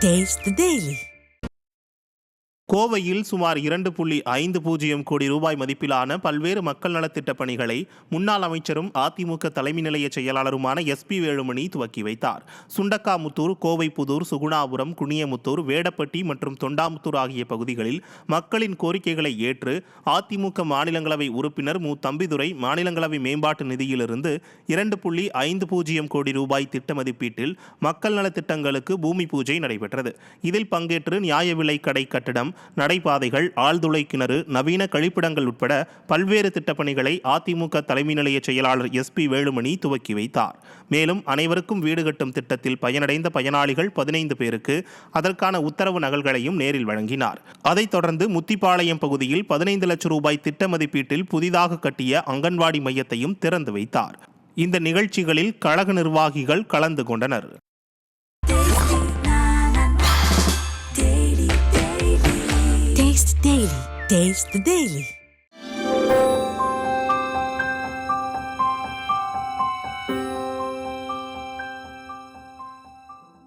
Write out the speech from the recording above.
Taste the Daily. கோவையில் சுமார் 2.50 கோடி ரூபாய் மதிப்பிலான பல்வேறு மக்கள் நலத்திட்ட பணிகளை முன்னாள் அமைச்சரும் அதிமுக தலைமை நிலைய செயலாளருமான SP வேலுமணி துவக்கி வைத்தார். சுண்டக்காமுத்தூர், கோவைப்புதூர், சுகுணாபுரம், குனியமுத்தூர், வேடப்பட்டி மற்றும் தொண்டாமுத்தூர் ஆகிய பகுதிகளில் மக்களின் கோரிக்கைகளை ஏற்று அதிமுக மாநிலங்களவை உறுப்பினர் மு. தம்பிதுரை மாநிலங்களவை மேம்பாட்டு நிதியிலிருந்து 2.50 கோடி ரூபாய் திட்ட மதிப்பீட்டில் மக்கள் நலத்திட்டங்களுக்கு பூமி பூஜை நடைபெற்றது. இதில் பங்கேற்று நியாய விலை கடை கட்டிடம், நடைபாதைகள், ஆழ்துளை கிணறு, நவீன கழிப்பிடங்கள் உட்பட பல்வேறு திட்டப்பணிகளை அதிமுக தலைமை நிலைய செயலாளர் SP வேலுமணி துவக்கி வைத்தார். மேலும் அனைவருக்கும் வீடு கட்டும் திட்டத்தில் பயனடைந்த பயனாளிகள் 15 பேருக்கு அதற்கான உத்தரவு நகல்களையும் நேரில் வழங்கினார். அதைத் தொடர்ந்து முத்திப்பாளையம் பகுதியில் 15 லட்சம் ரூபாய் திட்ட மதிப்பீட்டில் புதிதாக கட்டிய அங்கன்வாடி மையத்தையும் திறந்து வைத்தார். இந்த நிகழ்ச்சிகளில் கழக நிர்வாகிகள் கலந்து கொண்டனர். Taste the Daily.